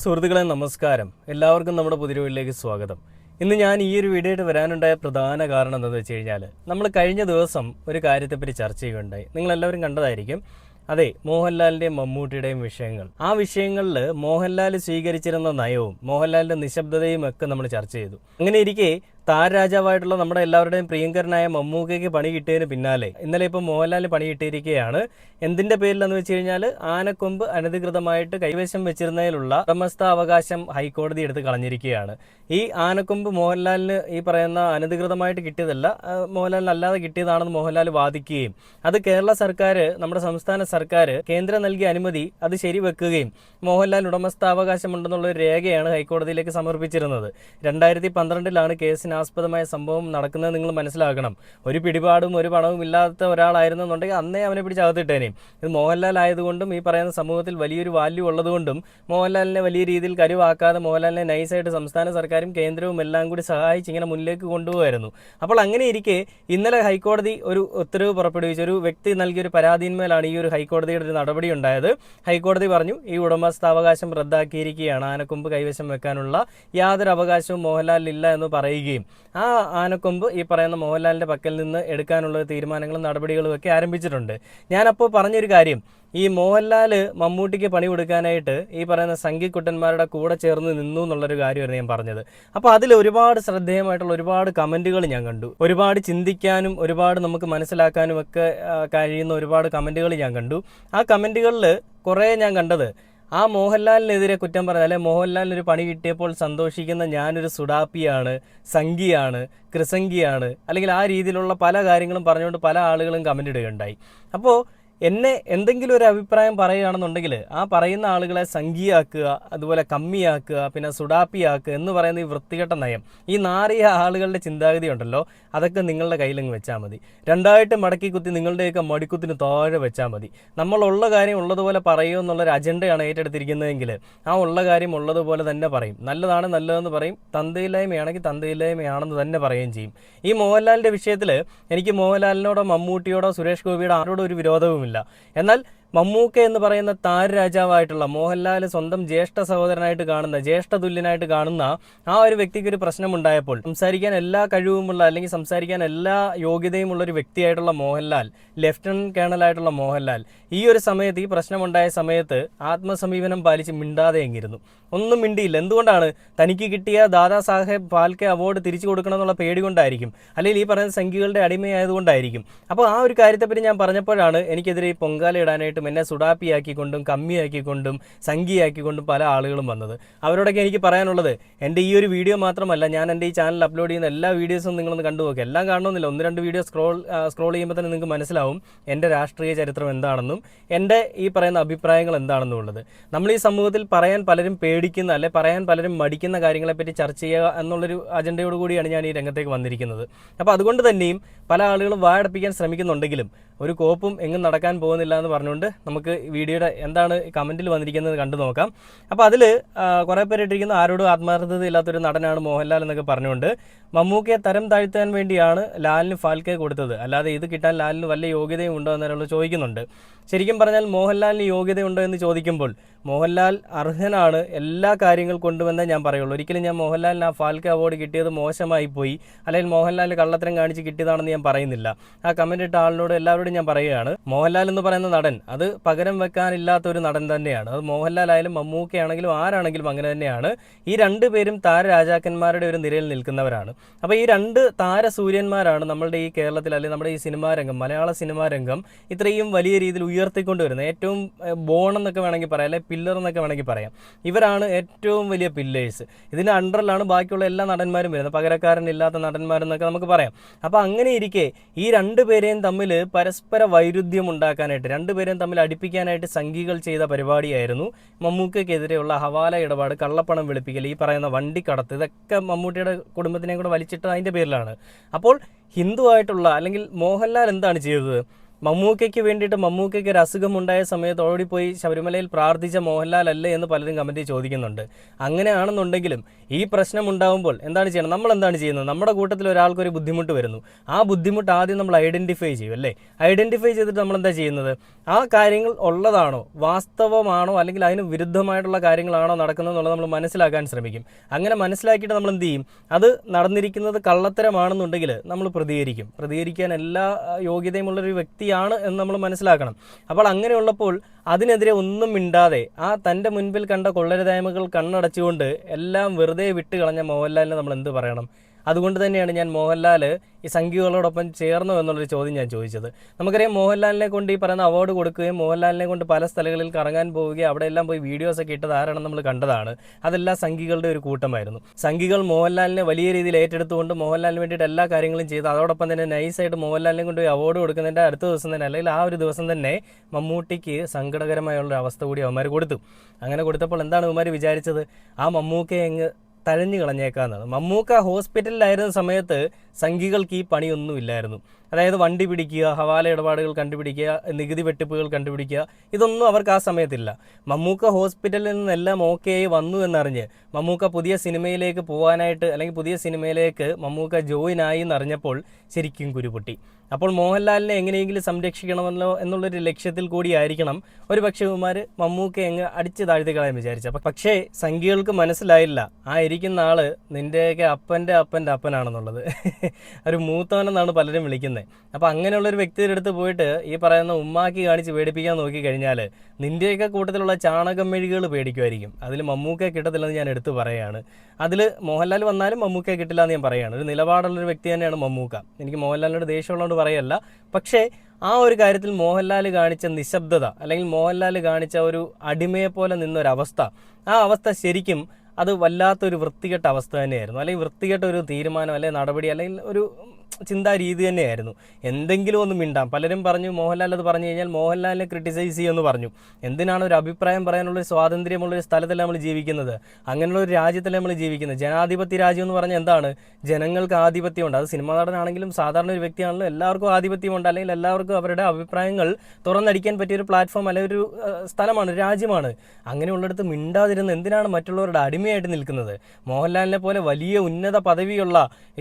സുഹൃത്തുക്കളെ നമസ്കാരം. എല്ലാവർക്കും നമ്മുടെ പുതിയ വീഡിയോയിലേക്ക് സ്വാഗതം. ഇന്ന് ഞാൻ ഈ ഒരു വീഡിയോ ആയിട്ട് വരാനുണ്ടായ പ്രധാന കാരണം എന്താണെന്ന് വെച്ച് കഴിഞ്ഞാൽ, നമ്മൾ കഴിഞ്ഞ ദിവസം ഒരു കാര്യത്തെപ്പറ്റി ചർച്ച ചെയ്യുകയുണ്ടായി. നിങ്ങളെല്ലാവരും കണ്ടതായിരിക്കും. അതെ, മോഹൻലാലിൻ്റെയും മമ്മൂട്ടിയുടെയും വിഷയങ്ങൾ. ആ വിഷയങ്ങളിൽ മോഹൻലാൽ സ്വീകരിച്ചിരുന്ന നയവും മോഹൻലാലിൻ്റെ നിശബ്ദതയും ഒക്കെ നമ്മൾ ചർച്ച ചെയ്തു. അങ്ങനെ ഇരിക്കെ താരരാജാവായിട്ടുള്ള നമ്മുടെ എല്ലാവരുടെയും പ്രിയങ്കരനായ മമ്മൂക്കയ്ക്ക് പണി കിട്ടിയതിന് പിന്നാലെ ഇന്നലെ ഇപ്പോൾ മോഹൻലാലിന് പണി കിട്ടിയിരിക്കുകയാണ്. എന്തിൻ്റെ പേരിലെന്ന് വെച്ച് കഴിഞ്ഞാൽ, ആനക്കൊമ്പ് അനധികൃതമായിട്ട് കൈവശം വെച്ചിരുന്നതിലുള്ള ഉടമസ്ഥാവകാശം ഹൈക്കോടതി എടുത്ത് കളഞ്ഞിരിക്കുകയാണ്. ഈ ആനക്കൊമ്പ് മോഹൻലാലിന് ഈ പറയുന്ന അനധികൃതമായിട്ട് കിട്ടിയതല്ല, മോഹൻലാലിന് അല്ലാതെ കിട്ടിയതാണെന്ന് മോഹൻലാൽ വാദിക്കുകയും അത് കേരള സർക്കാർ, നമ്മുടെ സംസ്ഥാന സർക്കാർ കേന്ദ്രം നൽകിയ അനുമതി അത് ശരിവെക്കുകയും മോഹൻലാൽ ഉടമസ്ഥാവകാശമുണ്ടെന്നുള്ള ഒരു രേഖയാണ് ഹൈക്കോടതിയിലേക്ക് സമർപ്പിച്ചിരുന്നത്. 2012 കേസിനാസ്പദമായ സംഭവം നടക്കുന്നത് നിങ്ങൾ മനസ്സിലാക്കണം. ഒരു പിടിപാടും ഒരു പണവും ഇല്ലാത്ത ഒരാളായിരുന്നെന്നുണ്ടെങ്കിൽ അന്നേ അവനെ പിടിച്ചകത്തിട്ടേനെയും. ഇത് മോഹൻലാൽ ആയതുകൊണ്ടും ഈ പറയുന്ന സമൂഹത്തിൽ വലിയൊരു വാല്യൂ ഉള്ളതുകൊണ്ടും മോഹൻലാലിനെ വലിയ രീതിയിൽ കരുവാക്കാതെ മോഹൻലാലിനെ നൈസായിട്ട് സംസ്ഥാന സർക്കാരും കേന്ദ്രവും എല്ലാം കൂടി സഹായിച്ച് ഇങ്ങനെ മുന്നിലേക്ക് കൊണ്ടുപോകായിരുന്നു. അപ്പോൾ അങ്ങനെ ഇരിക്കെ ഇന്നലെ ഹൈക്കോടതി ഒരു ഉത്തരവ് പുറപ്പെടുവിച്ച ഒരു വ്യക്തി നൽകിയൊരു പരാതിന്മേലാണ് ഈ ഒരു ഹൈക്കോടതിയുടെ ഒരു നടപടി ഉണ്ടായത്. ഹൈക്കോടതി പറഞ്ഞു, ഈ ഉടമസ്ഥാവകാശം റദ്ദാക്കിയിരിക്കുകയാണ്. ആനക്കൊമ്പ് കൈവശം വെക്കാനുള്ള യാതൊരു അവകാശവും മോഹൻലാലിനില്ല എന്ന് പറയുകയും ആ ആനക്കൊമ്പ് ഈ പറയുന്ന മോഹൻലാലിൻ്റെ പക്കൽ നിന്ന് എടുക്കാനുള്ള തീരുമാനങ്ങളും നടപടികളും ഒക്കെ ആരംഭിച്ചിട്ടുണ്ട്. ഞാനപ്പോൾ പറഞ്ഞൊരു കാര്യം, ഈ മോഹൻലാൽ മമ്മൂട്ടിക്ക് പണി കൊടുക്കാനായിട്ട് ഈ പറയുന്ന സംഘിക്കുട്ടന്മാരുടെ കൂടെ ചേർന്ന് നിന്നു എന്നുള്ളൊരു കാര്യമായിരുന്നു ഞാൻ പറഞ്ഞത്. അപ്പോൾ അതിൽ ഒരുപാട് ശ്രദ്ധേയമായിട്ടുള്ള ഒരുപാട് കമൻറ്റുകൾ ഞാൻ കണ്ടു. ഒരുപാട് ചിന്തിക്കാനും ഒരുപാട് നമുക്ക് മനസ്സിലാക്കാനും ഒക്കെ കഴിയുന്ന ഒരുപാട് കമൻറ്റുകൾ ഞാൻ കണ്ടു. ആ കമൻറ്റുകളിൽ കുറേ ഞാൻ കണ്ടത്, ആ മോഹൻലാലിനെതിരെ കുറ്റം പറഞ്ഞ, അല്ലെ മോഹൻലാലിനൊരു പണി കിട്ടിയപ്പോൾ സന്തോഷിക്കുന്ന ഞാനൊരു സുഡാപ്പിയാണ്, സംഘിയാണ്, കൃസംഗിയാണ്, അല്ലെങ്കിൽ ആ രീതിയിലുള്ള പല കാര്യങ്ങളും പറഞ്ഞുകൊണ്ട് പല ആളുകളും കമൻ്റ് ഇടുകയുണ്ടായി. അപ്പോൾ എന്നെ എന്തെങ്കിലും ഒരു അഭിപ്രായം പറയുകയാണെന്നുണ്ടെങ്കിൽ ആ പറയുന്ന ആളുകളെ സംഘിയാക്കുക, അതുപോലെ കമ്മിയാക്കുക, പിന്നെ സുഡാപ്പിയാക്കുക എന്ന് പറയുന്ന ഈ വൃത്തികെട്ട നയം, ഈ നാറിയ ആളുകളുടെ ചിന്താഗതി ഉണ്ടല്ലോ, അതൊക്കെ നിങ്ങളുടെ കയ്യിലങ്ങ് വെച്ചാൽ മതി. രണ്ടായിട്ട് മടക്കി കുത്തി നിങ്ങളുടെയൊക്കെ മടിക്കുത്തിന് താഴെ വെച്ചാൽ മതി. നമ്മളുള്ള കാര്യം ഉള്ളതുപോലെ പറയുമോ എന്നുള്ളൊരു അജണ്ടയാണ് ഏറ്റെടുത്തിരിക്കുന്നതെങ്കിൽ ആ ഉള്ള കാര്യം ഉള്ളതുപോലെ തന്നെ പറയും. നല്ലതാണ് നല്ലതെന്ന് പറയും, തന്തയില്ലായ്മയാണെങ്കിൽ തന്തയില്ലായ്മയാണെന്ന് തന്നെ പറയുകയും ചെയ്യും. ഈ മോഹൻലാലിൻ്റെ വിഷയത്തിൽ എനിക്ക് മോഹൻലാലിനോടോ മമ്മൂട്ടിയോടോ സുരേഷ് ഗോപിയോടോ ആരോടോ ഒരു വിരോധവുമില്ല. എന്നാൽ മമ്മൂക്ക എന്ന് പറയുന്ന താരരാജാവായിട്ടുള്ള മോഹൻലാൽ സ്വന്തം ജ്യേഷ്ഠ സഹോദരനായിട്ട് കാണുന്ന, ജ്യേഷ്ഠ തുല്യനായിട്ട് കാണുന്ന ആ ഒരു വ്യക്തിക്ക് ഒരു പ്രശ്നമുണ്ടായപ്പോൾ സംസാരിക്കാൻ എല്ലാ കഴിവുമുള്ള, അല്ലെങ്കിൽ സംസാരിക്കാൻ എല്ലാ യോഗ്യതയുമുള്ള ഒരു വ്യക്തിയായിട്ടുള്ള മോഹൻലാൽ, ലെഫ്റ്റനന്റ് കേണലായിട്ടുള്ള മോഹൻലാൽ ഈ ഒരു സമയത്ത്, ഈ പ്രശ്നമുണ്ടായ സമയത്ത് ആത്മസമീപനം പാലിച്ച് മിണ്ടാതെ എങ്ങിരുന്നു. ഒന്നും മിണ്ടിയില്ല. എന്തുകൊണ്ടാണ്? തനിക്ക് കിട്ടിയ ദാദാ സാഹേബ് ഫാൽക്കെ അവാർഡ് തിരിച്ചു കൊടുക്കണം എന്നുള്ള പേടി കൊണ്ടായിരിക്കും, അല്ലെങ്കിൽ ഈ പറയുന്ന സംഘികളുടെ അടിമയായതുകൊണ്ടായിരിക്കും. അപ്പോൾ ആ ഒരു കാര്യത്തെപ്പറ്റി ഞാൻ പറഞ്ഞപ്പോഴാണ് എനിക്കെതിരെ പൊങ്കാല ഇടാനായിട്ട് എന്നെ സുഡാപ്പിയാക്കിക്കൊണ്ടും കമ്മിയാക്കിക്കൊണ്ടും സംഘിയാക്കിക്കൊണ്ടും പല ആളുകളും വന്നത്. അവരോടൊക്കെ എനിക്ക് പറയാനുള്ളത്, എൻ്റെ ഈ ഒരു വീഡിയോ മാത്രമല്ല, ഞാൻ എൻ്റെ ഈ ചാനൽ അപ്ലോഡ് ചെയ്യുന്ന എല്ലാ വീഡിയോസും നിങ്ങളൊന്ന് കണ്ടുപോക്കുക. എല്ലാം കാണണമെന്നില്ല, 1-2 വീഡിയോ സ്ക്രോൾ ചെയ്യുമ്പോൾ തന്നെ നിങ്ങൾക്ക് മനസ്സിലാവും എൻ്റെ രാഷ്ട്രീയ ചരിത്രം എന്താണെന്നും എൻ്റെ ഈ പറയുന്ന അഭിപ്രായങ്ങൾ എന്താണെന്നും ഉള്ളത്. നമ്മൾ ഈ സമൂഹത്തിൽ പറയാൻ പലരും പേടിക്കുന്ന, അല്ലെ പറയാൻ പലരും മടിക്കുന്ന കാര്യങ്ങളെപ്പറ്റി ചർച്ച ചെയ്യുക എന്നുള്ളൊരു അജണ്ടയോട് കൂടിയാണ് ഞാൻ ഈ രംഗത്തേക്ക് വന്നിരിക്കുന്നത്. അപ്പോൾ അതുകൊണ്ട് തന്നെയും പല ആളുകളും വായടപ്പിക്കാൻ ശ്രമിക്കുന്നുണ്ടെങ്കിലും ഒരു കോപ്പും എങ്ങും നടക്കാൻ പോകുന്നില്ല എന്ന് പറഞ്ഞുകൊണ്ട് നമുക്ക് വീഡിയോയുടെ എന്താണ് കമൻറ്റിൽ വന്നിരിക്കുന്നത് കണ്ടു നോക്കാം. അപ്പോൾ അതിൽ കുറേ പേര് ഇട്ടിരിക്കുന്ന, ആരോടും ആത്മാർത്ഥതയില്ലാത്തൊരു നടനാണ് മോഹൻലാൽ എന്നൊക്കെ പറഞ്ഞുകൊണ്ട് മമ്മൂക്കയെ തരം താഴ്ത്താൻ വേണ്ടിയാണ് ലാലിന് ഫാൽക്കെ കൊടുത്തത്, അല്ലാതെ ഇത് കിട്ടാൻ ലാലിന് വല്ല യോഗ്യതയും ഉണ്ടോ എന്നൊരാൾ ചോദിക്കുന്നുണ്ട്. ശരിക്കും പറഞ്ഞാൽ മോഹൻലാലിന് യോഗ്യതയുണ്ടോ എന്ന് ചോദിക്കുമ്പോൾ മോഹൻലാൽ അർഹനാണ് എല്ലാ കാര്യങ്ങൾ കൊണ്ടുവന്നേ ഞാൻ പറയുള്ളൂ. ഒരിക്കലും ഞാൻ മോഹൻലാലിന് ആ ഫാൽക്കെ അവാർഡ് കിട്ടിയത് മോശമായി പോയി, അല്ലെങ്കിൽ മോഹൻലാലിന് കള്ളത്തരം കാണിച്ച് കിട്ടിയതാണെന്ന് ഞാൻ പറയുന്നില്ല. ആ കമൻ്റ് ഇട്ട ആളിനോട് എല്ലാവരോടും ഞാൻ പറയുകയാണ്, മോഹൻലാൽ എന്ന് പറയുന്ന നടൻ അത് പകരം വെക്കാനില്ലാത്തൊരു നടൻ തന്നെയാണ്. അത് മോഹൻലാൽ ആയാലും മമ്മൂക്കയാണെങ്കിലും ആരാണെങ്കിലും അങ്ങനെ തന്നെയാണ്. ഈ രണ്ടുപേരും താരരാജാക്കന്മാരുടെ ഒരു നിരയിൽ നിൽക്കുന്നവരാണ്. അപ്പോൾ ഈ രണ്ട് താരസൂര്യന്മാരാണ് നമ്മളുടെ ഈ കേരളത്തിൽ, അല്ലെങ്കിൽ നമ്മുടെ ഈ സിനിമാ രംഗം, മലയാള സിനിമാ രംഗം ഇത്രയും വലിയ രീതിയിൽ ഉയർത്തിക്കൊണ്ടുവരുന്നത്. ഏറ്റവും ബോണെന്നൊക്കെ വേണമെങ്കിൽ പറയാം, അല്ലെങ്കിൽ പില്ലർ എന്നൊക്കെ വേണമെങ്കിൽ പറയാം. ഇവരാണ് ഏറ്റവും വലിയ പില്ലേഴ്സ്. ഇതിൻ്റെ അണ്ടറിലാണ് ബാക്കിയുള്ള എല്ലാ നടന്മാരും വരുന്നത്, പകരക്കാരനില്ലാത്ത നടന്മാരെന്നൊക്കെ നമുക്ക് പറയാം. അപ്പോൾ അങ്ങനെ ഇരിക്കെ ഈ രണ്ടുപേരെയും തമ്മിൽ പരസ്പര വൈരുദ്ധ്യം ഉണ്ടാക്കാനായിട്ട്, രണ്ടുപേരെയും തമ്മിൽ അടുപ്പിക്കാനായിട്ട് സംഘികൾ ചെയ്ത പരിപാടിയായിരുന്നു മമ്മൂക്കയ്ക്കെതിരെയുള്ള ഹവാല ഇടപാട്, കള്ളപ്പണം വെളുപ്പിക്കൽ, ഈ പറയുന്ന വണ്ടിക്കടത്ത്. ഇതൊക്കെ മമ്മൂട്ടിയുടെ കുടുംബത്തിനെയും കൂടെ വലിച്ചിട്ട് അതിൻ്റെ പേരിലാണ്. അപ്പോൾ ഹിന്ദു ആയിട്ടുള്ള, അല്ലെങ്കിൽ മോഹൻലാൽ എന്താണ് ചെയ്തത്? മമ്മൂക്കയ്ക്ക് വേണ്ടിയിട്ട് മമ്മൂക്കയ്ക്ക് ഒരു അസുഖമുണ്ടായ സമയത്ത് ഓടിപ്പോയി ശബരിമലയിൽ പ്രാർത്ഥിച്ച മോഹൻലാൽ അല്ലേ എന്ന് പലരും കമൻറ്റിൽ ചോദിക്കുന്നുണ്ട്. അങ്ങനെയാണെന്നുണ്ടെങ്കിലും ഈ പ്രശ്നം ഉണ്ടാകുമ്പോൾ എന്താണ് ചെയ്യണം? നമ്മൾ എന്താണ് ചെയ്യുന്നത്? നമ്മുടെ കൂട്ടത്തിൽ ഒരാൾക്കൊരു ബുദ്ധിമുട്ട് വരുന്നു. ആ ബുദ്ധിമുട്ട് ആദ്യം നമ്മൾ ഐഡൻറ്റിഫൈ ചെയ്യും അല്ലേ? ഐഡൻറ്റിഫൈ ചെയ്തിട്ട് നമ്മൾ എന്താ ചെയ്യുന്നത്? ആ കാര്യങ്ങൾ ഉള്ളതാണോ, വാസ്തവമാണോ, അല്ലെങ്കിൽ അതിന് വിരുദ്ധമായിട്ടുള്ള കാര്യങ്ങളാണോ നടക്കുന്നത് എന്നുള്ളത് നമ്മൾ മനസ്സിലാക്കാൻ ശ്രമിക്കും. അങ്ങനെ മനസ്സിലാക്കിയിട്ട് നമ്മൾ എന്ത് ചെയ്യും? അത് നടന്നിരിക്കുന്നത് കള്ളത്തരമാണെന്നുണ്ടെങ്കിൽ നമ്മൾ പ്രതികരിക്കാൻ എല്ലാ യോഗ്യതയുമുള്ളൊരു വ്യക്തിയാണ് എന്ന് നമ്മൾ മനസ്സിലാക്കണം. അപ്പോൾ അങ്ങനെയുള്ളപ്പോൾ അതിനെതിരെ ഒന്നും മിണ്ടാതെ ആ തൻ്റെ മുൻപിൽ കണ്ട കൊള്ളരുതായ്മകൾ കണ്ണടച്ചുകൊണ്ട് എല്ലാം വെറുതെ വിട്ട് കളഞ്ഞ മോഹൻലാലിനെ നമ്മൾ എന്ത് പറയണം? അതുകൊണ്ട് തന്നെയാണ് ഞാൻ മോഹൻലാൽ ഈ സംഖ്യകളോടൊപ്പം ചേർന്നു എന്നുള്ളൊരു ചോദ്യം ഞാൻ ചോദിച്ചത്. നമുക്കറിയാം, മോഹൻലാലിനെ കൊണ്ട് ഈ പറയുന്ന അവാർഡ് കൊടുക്കുകയും മോഹൻലാലിനെ കൊണ്ട് പല സ്ഥലങ്ങളിൽ കറങ്ങാൻ പോവുകയും അവിടെ എല്ലാം പോയി വീഡിയോസൊക്കെ ഇട്ടത് ആരാണെന്ന് നമ്മൾ കണ്ടതാണ്. അതെല്ലാം സംഖ്യകളുടെ ഒരു കൂട്ടമായിരുന്നു. സംഖ്യകൾ മോഹൻലാലിനെ വലിയ രീതിയിൽ ഏറ്റെടുത്തുകൊണ്ട് മോഹൻലാലിന് വേണ്ടിയിട്ട് എല്ലാ കാര്യങ്ങളും ചെയ്ത് അതോടൊപ്പം തന്നെ നൈസായിട്ട് മോഹൻലാലിനെ കൊണ്ട് അവാർഡ് കൊടുക്കുന്നതിൻ്റെ അടുത്ത ദിവസം തന്നെ, അല്ലെങ്കിൽ ആ ഒരു ദിവസം തന്നെ മമ്മൂട്ടിക്ക് സങ്കടകരമായുള്ളൊരു അവസ്ഥ കൂടി അവന്മാർ കൊടുത്തു. അങ്ങനെ കൊടുത്തപ്പോൾ എന്താണ് അവന്മാർ വിചാരിച്ചത്? ആ മമ്മൂക്കയെ അങ്ങ് തഴഞ്ഞു കളഞ്ഞേക്കാന്നാണ്. മമ്മൂക്ക ഹോസ്പിറ്റലിലായിരുന്ന സമയത്ത് സംഘികൾക്ക് ഈ പണിയൊന്നുമില്ലായിരുന്നു. അതായത് വണ്ടി പിടിക്കുക, ഹവാല ഇടപാടുകൾ കണ്ടുപിടിക്കുക, നികുതി വെട്ടിപ്പുകൾ കണ്ടുപിടിക്കുക, ഇതൊന്നും അവർക്ക് ആ സമയത്തില്ല. മമ്മൂക്ക ഹോസ്പിറ്റലിൽ നിന്നെല്ലാം ഓക്കെ ആയി വന്നു എന്നറിഞ്ഞ് മമ്മൂക്ക പുതിയ സിനിമയിലേക്ക് പോകാനായിട്ട്, അല്ലെങ്കിൽ പുതിയ സിനിമയിലേക്ക് മമ്മൂക്ക ജോയിൻ ആയി എന്നറിഞ്ഞപ്പോൾ ശരിക്കും കുരുപൊട്ടി. അപ്പോൾ മോഹൻലാലിനെ എങ്ങനെയെങ്കിലും സംരക്ഷിക്കണമല്ലോ എന്നുള്ളൊരു ലക്ഷ്യത്തിൽ കൂടിയായിരിക്കണം ഒരു പക്ഷേ ഇവന്മാർ മമ്മൂക്ക എങ്ങ് അടിച്ച് താഴ്ത്തി കളയാൻ വിചാരിച്ച. പക്ഷേ സംഖ്യകൾക്ക് മനസ്സിലായില്ല ആ ഇരിക്കുന്ന ആള് നിൻ്റെയൊക്കെ അപ്പൻ്റെ അപ്പൻ്റെ അപ്പനാണെന്നുള്ളത്. ഒരു മൂത്തവനെന്നാണ് പലരും വിളിക്കുന്നത്. അപ്പോൾ അങ്ങനെയുള്ളൊരു വ്യക്തിയുടെ അടുത്ത് പോയിട്ട് ഈ പറയുന്ന ഉമ്മാക്കി കാണിച്ച് പേടിപ്പിക്കാൻ നോക്കിക്കഴിഞ്ഞാൽ നിൻ്റെയൊക്കെ കൂട്ടത്തിലുള്ള ചാണകം മെഴുകുകൾ പേടിക്കുമായിരിക്കും. അതിൽ മമ്മൂക്ക കിട്ടത്തില്ലെന്ന് ഞാൻ എടുത്ത് പറയുകയാണ്. അതിൽ മോഹൻലാൽ വന്നാലും മമ്മൂക്ക കിട്ടില്ല എന്ന് ഞാൻ പറയുകയാണ്. ഒരു നിലപാടുള്ളൊരു വ്യക്തി തന്നെയാണ് മമ്മൂക്ക. എനിക്ക് മോഹൻലാലിനോട് ദേഷ്യമുള്ളതുകൊണ്ട് പറയല്ല. പക്ഷേ ആ ഒരു കാര്യത്തിൽ മോഹൻലാൽ കാണിച്ച നിശബ്ദത, അല്ലെങ്കിൽ മോഹൻലാൽ കാണിച്ച ഒരു അടിമയെ പോലെ നിന്നൊരവസ്ഥ, ആ അവസ്ഥ ശരിക്കും അത് വല്ലാത്തൊരു വൃത്തികെട്ട അവസ്ഥ തന്നെയായിരുന്നു. അല്ലെങ്കിൽ വൃത്തികെട്ട ഒരു തീരുമാനം, അല്ലെങ്കിൽ നടപടി, അല്ലെങ്കിൽ ഒരു ചിന്താ രീതി തന്നെയായിരുന്നു. എന്തെങ്കിലും ഒന്നും മിണ്ടാം. പലരും പറഞ്ഞു മോഹൻലാൽ അത് പറഞ്ഞു കഴിഞ്ഞാൽ മോഹൻലാലിനെ ക്രിട്ടിസൈസ് ചെയ്യുമെന്ന് പറഞ്ഞു. എന്തിനാണ് ഒരു അഭിപ്രായം പറയാനുള്ളൊരു സ്വാതന്ത്ര്യമുള്ളൊരു സ്ഥലത്തല്ല നമ്മൾ ജീവിക്കുന്നത്? അങ്ങനെയുള്ള ഒരു രാജ്യത്തല്ല നമ്മൾ ജീവിക്കുന്നത്. ജനാധിപത്യ രാജ്യം എന്ന് പറഞ്ഞാൽ എന്താണ്? ജനങ്ങൾക്ക് ആധിപത്യമുണ്ട്. അത് സിനിമാ നടനാണെങ്കിലും സാധാരണ ഒരു വ്യക്തിയാണെങ്കിലും എല്ലാവർക്കും ആധിപത്യമുണ്ട്. അല്ലെങ്കിൽ എല്ലാവർക്കും അവരുടെ അഭിപ്രായങ്ങൾ തുറന്നടിക്കാൻ പറ്റിയൊരു പ്ലാറ്റ്ഫോം, അല്ലെങ്കിൽ ഒരു സ്ഥലമാണ്, രാജ്യമാണ്. അങ്ങനെയുള്ളിടത്ത് മിണ്ടാതിരുന്ന് എന്തിനാണ് മറ്റുള്ളവരുടെ അടിമയായിട്ട് നിൽക്കുന്നത്? മോഹൻലാലിനെ പോലെ വലിയ ഉന്നത പദവിയുള്ള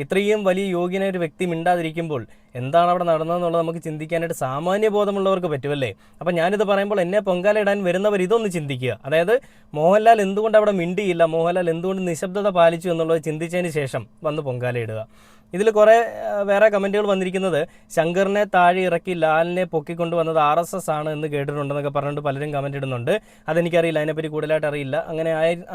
ഇത്രയും വലിയ യോഗ്യനായ ഒരു വ്യക്തി മിണ്ടാതിരിക്കുമ്പോൾ എന്താണ് അവിടെ നടന്നതെന്നുള്ളത് നമുക്ക് ചിന്തിക്കാനായിട്ട് സാമാന്യ ബോധമുള്ളവർക്ക് പറ്റുമല്ലേ? അപ്പം ഞാനിത് പറയുമ്പോൾ എന്നെ പൊങ്കാല ഇടാൻ വരുന്നവർ ഇതൊന്ന് ചിന്തിക്കുക. അതായത് മോഹൻലാൽ എന്തുകൊണ്ട് അവിടെ മിണ്ടിയില്ല, മോഹൻലാൽ എന്തുകൊണ്ട് നിശബ്ദത പാലിച്ചു എന്നുള്ളത് ചിന്തിച്ചതിന് ശേഷം വന്ന് പൊങ്കാല ഇടുക. ഇതിൽ കുറേ വേറെ കമൻറ്റുകൾ വന്നിരിക്കുന്നത് ശങ്കറിനെ താഴെ ഇറക്കി ലാലിനെ പൊക്കിക്കൊണ്ട് വന്നത് RSS ആണ് എന്ന് കേട്ടിട്ടുണ്ടെന്നൊക്കെ പറഞ്ഞിട്ട് പലരും കമൻറ്റ് ഇടുന്നുണ്ട്. അതെനിക്കറിയില്ല, അതിനെപ്പറ്റി കൂടുതലായിട്ട് അറിയില്ല.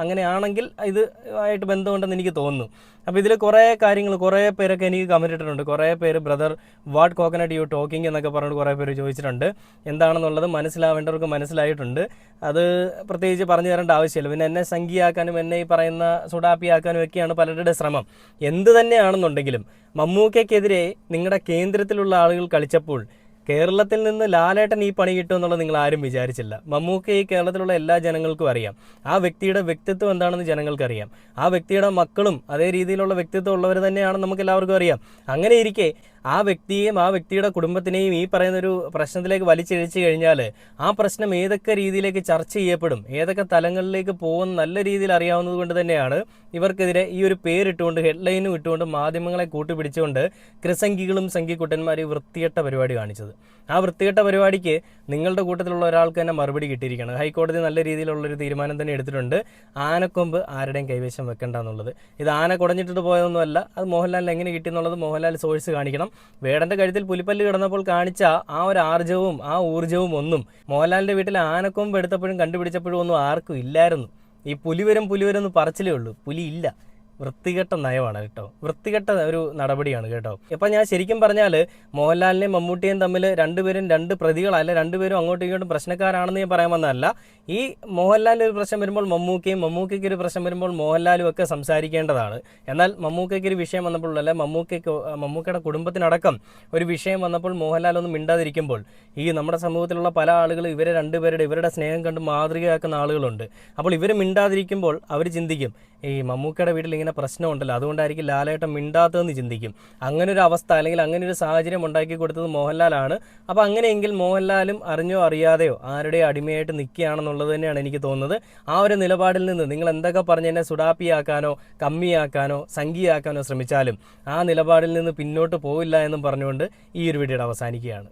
അങ്ങനെയാണെങ്കിൽ ഇത് ആയിട്ട് ബന്ധമുണ്ടെന്ന് എനിക്ക് തോന്നുന്നു. അപ്പോൾ ഇതിൽ കുറേ കാര്യങ്ങൾ, കുറേ പേരൊക്കെ എനിക്ക് കമൻറ്റ് ഇട്ടിട്ടുണ്ട്. കുറേ പേര് brother what coconut you talking എന്നൊക്കെ പറഞ്ഞിട്ട് കുറേ പേര് ചോദിച്ചിട്ടുണ്ട്. എന്താണെന്നുള്ളത് മനസ്സിലാവേണ്ടവർക്ക് മനസ്സിലായിട്ടുണ്ട്. അത് പ്രത്യേകിച്ച് പറഞ്ഞു തരേണ്ട ആവശ്യമില്ല. പിന്നെ എന്നെ സംഖ്യയാക്കാനും എന്നെ ഈ പറയുന്ന സുഡാപ്പിയാക്കാനും ഒക്കെയാണ് പലരുടെ ശ്രമം. എന്ത് തന്നെയാണെന്നുണ്ടെങ്കിലും മമ്മൂക്കയ്ക്കെതിരെ നിങ്ങളുടെ കേന്ദ്രത്തിലുള്ള ആളുകൾ കളിച്ചപ്പോൾ കേരളത്തിൽ നിന്ന് ലാലേട്ടൻ ഈ പണി കിട്ടുമെന്നുള്ളത് നിങ്ങൾ ആരും വിചാരിച്ചില്ല. മമ്മൂക്ക ഈ കേരളത്തിലുള്ള എല്ലാ ജനങ്ങൾക്കും അറിയാം. ആ വ്യക്തിയുടെ വ്യക്തിത്വം എന്താണെന്ന് ജനങ്ങൾക്കറിയാം. ആ വ്യക്തിയുടെ മക്കളും അതേ രീതിയിലുള്ള വ്യക്തിത്വം ഉള്ളവർ തന്നെയാണെന്ന് നമുക്ക് എല്ലാവർക്കും അറിയാം. അങ്ങനെ ഇരിക്കെ ആ വ്യക്തിയെയും ആ വ്യക്തിയുടെ കുടുംബത്തിനെയും ഈ പറയുന്നൊരു പ്രശ്നത്തിലേക്ക് വലിച്ചിഴച്ചു കഴിഞ്ഞാൽ ആ പ്രശ്നം ഏതൊക്കെ രീതിയിലേക്ക് ചർച്ച ചെയ്യപ്പെടും, ഏതൊക്കെ തലങ്ങളിലേക്ക് പോകുന്ന നല്ല രീതിയിൽ അറിയാവുന്നത് കൊണ്ട് തന്നെയാണ് ഇവർക്കെതിരെ ഈ ഒരു പേരിട്ടുകൊണ്ട്, ഹെഡ്ലൈനും ഇട്ടുകൊണ്ട്, മാധ്യമങ്ങളെ കൂട്ടുപിടിച്ചുകൊണ്ട് ക്രിസംഖികളും സംഖ്യക്കുട്ടന്മാർ വൃത്തികെട്ട പരിപാടി കാണിച്ചത്. ആ വൃത്തികെട്ട പരിപാടിക്ക് നിങ്ങളുടെ കൂട്ടത്തിലുള്ള ഒരാൾക്ക് തന്നെ മറുപടി കിട്ടിയിരിക്കുകയാണ്. ഹൈക്കോടതി നല്ല രീതിയിലുള്ളൊരു തീരുമാനം തന്നെ എടുത്തിട്ടുണ്ട്. ആനക്കൊമ്പ് ആരുടെയും കൈവശം വെക്കേണ്ട എന്നുള്ളത്. ഇത് ആന കുടഞ്ഞിട്ട് പോയതൊന്നുമല്ല. അത് മോഹൻലാലിന് എങ്ങനെ കിട്ടിയെന്നുള്ളത് മോഹൻലാൽ സോഴ്സ് കാണിക്കണം. വേടൻ്റെ കഴുത്തിൽ പുലിപ്പല്ല് കിടന്നപ്പോൾ കാണിച്ച ആ ഒരു ആർജവും ആ ഊർജ്ജവും ഒന്നും മോഹൻലാലിൻ്റെ വീട്ടിൽ ആനക്കൊമ്പ് എടുത്തപ്പോഴും കണ്ടുപിടിച്ചപ്പോഴും ഒന്നും ആർക്കും ഇല്ലായിരുന്നു. ഈ പുലി വരും എന്ന് പറച്ചിലേ ഉള്ളൂ, പുലി ഇല്ല. വൃത്തികെട്ട നയമാണ് കേട്ടോ, വൃത്തികെട്ട ഒരു നടപടിയാണ് കേട്ടോ. ഇപ്പം ഞാൻ ശരിക്കും പറഞ്ഞാൽ മോഹൻലാലിനെയും മമ്മൂട്ടിയും തമ്മിൽ രണ്ടുപേരും രണ്ട് പ്രതികളല്ല, രണ്ടുപേരും അങ്ങോട്ടും ഇങ്ങോട്ടും പ്രശ്നക്കാരാണെന്ന് ഞാൻ പറയാൻ വന്നതല്ല. ഈ മോഹൻലാലിന് ഒരു പ്രശ്നം വരുമ്പോൾ മമ്മൂക്കയും, മമ്മൂക്കയ്ക്ക് ഒരു പ്രശ്നം വരുമ്പോൾ മോഹൻലാലും ഒക്കെ സംസാരിക്കേണ്ടതാണ്. എന്നാൽ മമ്മൂക്കയ്ക്ക് ഒരു വിഷയം വന്നപ്പോൾ, അല്ലെ മമ്മൂക്കയുടെ കുടുംബത്തിനടക്കം ഒരു വിഷയം വന്നപ്പോൾ മോഹൻലാൽ ഒന്നും മിണ്ടാതിരിക്കുമ്പോൾ ഈ നമ്മുടെ സമൂഹത്തിലുള്ള പല ആളുകളും ഇവരുടെ സ്നേഹം കണ്ട് മാതൃകയാക്കുന്ന ആളുകളുണ്ട്. അപ്പോൾ ഇവർ മിണ്ടാതിരിക്കുമ്പോൾ അവർ ചിന്തിക്കും, ഈ മമ്മൂക്കയുടെ വീട്ടിൽ ഇങ്ങനെ ഇങ്ങനെ പ്രശ്നമുണ്ടല്ലോ, അതുകൊണ്ടായിരിക്കും ലാലേട്ടൻ മിണ്ടാത്തതെന്ന് ചിന്തിക്കും. അങ്ങനെ ഒരു അവസ്ഥ അല്ലെങ്കിൽ അങ്ങനെ ഒരു സാഹചര്യം ഉണ്ടാക്കി കൊടുത്തത് മോഹൻലാലാണ്. അപ്പോൾ അങ്ങനെയെങ്കിൽ മോഹൻലാലും അറിഞ്ഞോ അറിയാതെയോ ആരുടെ അടിമയായിട്ട് നിൽക്കുകയാണെന്നുള്ളത് തന്നെയാണ് എനിക്ക് തോന്നുന്നത്. ആ ഒരു നിലപാടിൽ നിന്ന് നിങ്ങൾ എന്തൊക്കെ പറഞ്ഞ് എന്നെ സുഡാപ്പിയാക്കാനോ കമ്മിയാക്കാനോ സംഖ്യയാക്കാനോ ശ്രമിച്ചാലും ആ നിലപാടിൽ നിന്ന് പിന്നോട്ട് പോവില്ല എന്നും പറഞ്ഞുകൊണ്ട് ഈ ഒരു വീഡിയോ അവസാനിക്കുകയാണ്.